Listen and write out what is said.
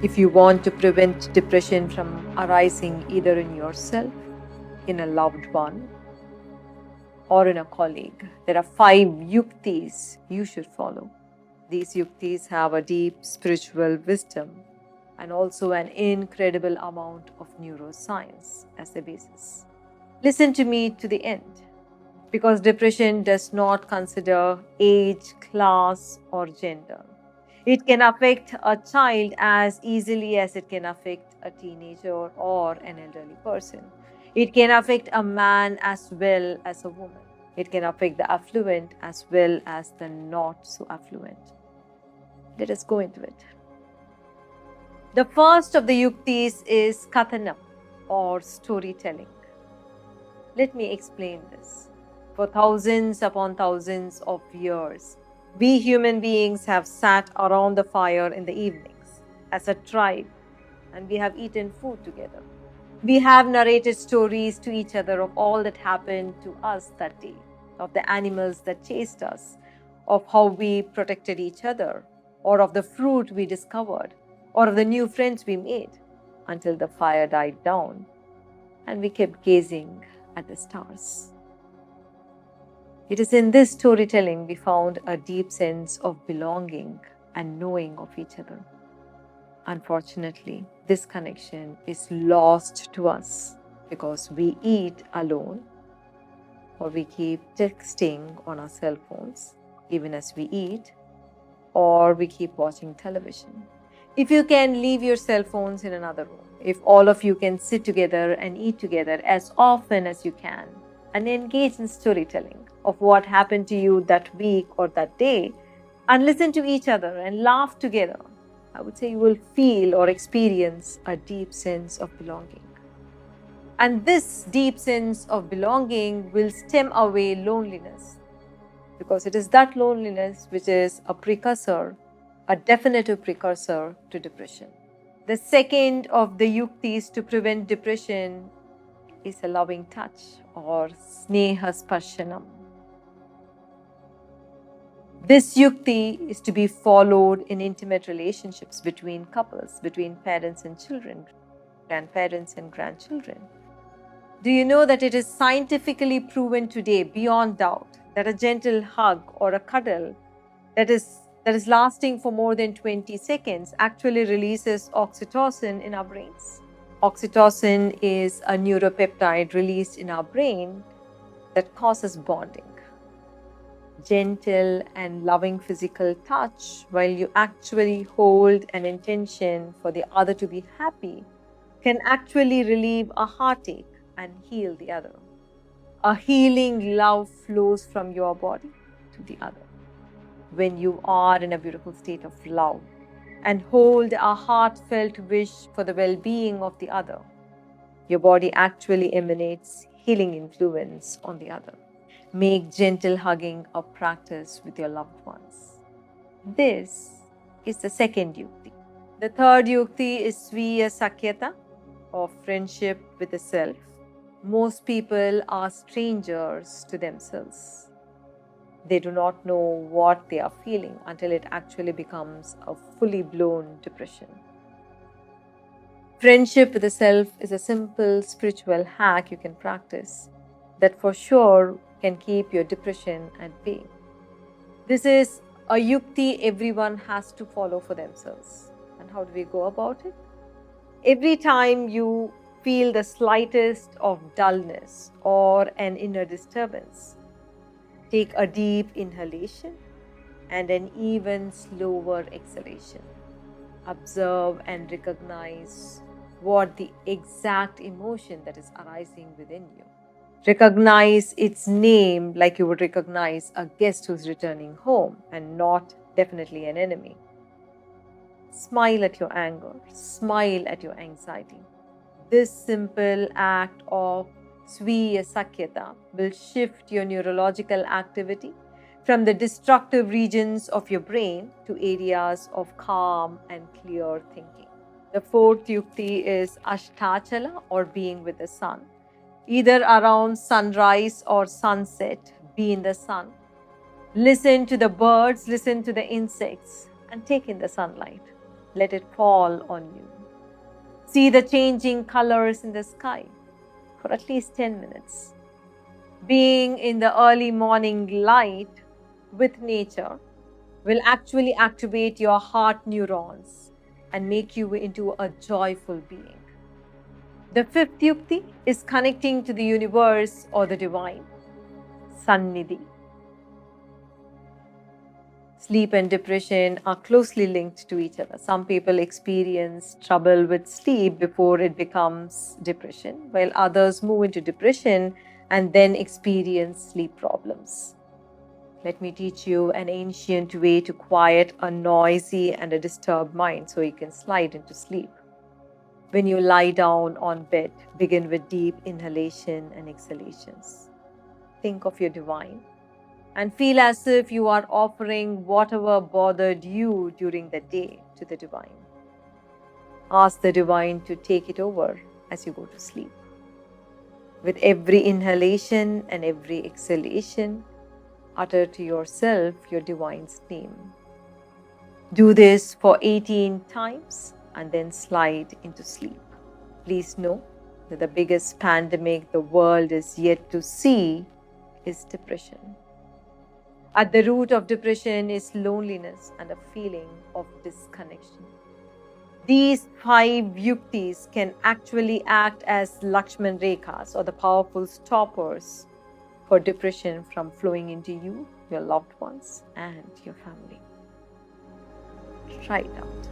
If you want to prevent depression from arising either in yourself, in a loved one, or in a colleague, there are 5 Yukthis you should follow. These Yukthis have a deep spiritual wisdom and also an incredible amount of neuroscience as the basis. Listen to me to the end, because depression does not consider age, class, or gender. It can affect a child as easily as it can affect a teenager or an elderly person. It can affect a man as well as a woman. It can affect the affluent as well as the not so affluent. Let us go into it. The first of the Yuktis is KATHANAM, or storytelling. Let me explain this. For thousands upon thousands of years, we human beings have sat around the fire in the evenings as a tribe, and we have eaten food together. We have narrated stories to each other of all that happened to us that day, of the animals that chased us, of how we protected each other, or of the fruit we discovered, or of the new friends we made, until the fire died down and we kept gazing at the stars. It is in this storytelling we found a deep sense of belonging and knowing of each other. Unfortunately, this connection is lost to us because we eat alone, or we keep texting on our cell phones even as we eat, or we keep watching television. If you can leave your cell phones in another room, if all of you can sit together and eat together as often as you can and engage in storytelling of what happened to you that week or that day, and listen to each other and laugh together, I would say you will feel or experience a deep sense of belonging. And this deep sense of belonging will stem away loneliness, because it is that loneliness which is a precursor, a definitive precursor to depression. The second of the Yuktis to prevent depression is a loving touch, or SNEHA SPARSHANAM. This Yukti is to be followed in intimate relationships between couples, between parents and children, grandparents and grandchildren. Do you know that it is scientifically proven today, beyond doubt, that a gentle hug or a cuddle that is lasting for more than 20 seconds actually releases oxytocin in our brains? Oxytocin is a neuropeptide released in our brain that causes bonding. Gentle and loving physical touch, while you actually hold an intention for the other to be happy, can actually relieve a heartache and heal the other. A healing love flows from your body to the other. When you are in a beautiful state of love and hold a heartfelt wish for the well-being of the other, your body actually emanates healing influence on the other. Make gentle hugging a practice with your loved ones. This is the second Yukti. The third Yukti is SVEEYA SAKHYATHA, or friendship with the self. Most people are strangers to themselves. They do not know what they are feeling until it actually becomes a fully blown depression. Friendship with the self is a simple spiritual hack you can practice that for sure can keep your depression at bay. This is a Yukti everyone has to follow for themselves. And how do we go about it? Every time you feel the slightest of dullness or an inner disturbance, take a deep inhalation and an even slower exhalation. Observe and recognize what the exact emotion that is arising within you. Recognize its name like you would recognize a guest who's returning home and not definitely an enemy. Smile at your anger. Smile at your anxiety. This simple act of SVEEYA SAKHYATHA will shift your neurological activity from the destructive regions of your brain to areas of calm and clear thinking. The fourth Yukti is ASHTAACHALA, or being with the sun. Either around sunrise or sunset, be in the sun. Listen to the birds, listen to the insects, and take in the sunlight. Let it fall on you. See the changing colors in the sky for at least 10 minutes. Being in the early morning light with nature will actually activate your heart neurons and make you into a joyful being. The fifth yukti is connecting to the universe or the divine, SANNIDHI. Sleep and depression are closely linked to each other. Some people experience trouble with sleep before it becomes depression, while others move into depression and then experience sleep problems. Let me teach you an ancient way to quiet a noisy and a disturbed mind so you can slide into sleep. When you lie down on bed, begin with deep inhalation and exhalations. Think of your divine and feel as if you are offering whatever bothered you during the day to the divine. Ask the divine to take it over as you go to sleep. With every inhalation and every exhalation, utter to yourself your divine's name. Do this for 18 times and then slide into sleep. Please know that the biggest pandemic the world is yet to see is depression. At the root of depression is loneliness and a feeling of disconnection. These 5 yuktis can actually act as Lakshman Rekhas or the powerful stoppers for depression from flowing into you, your loved ones, and your family. Try it out.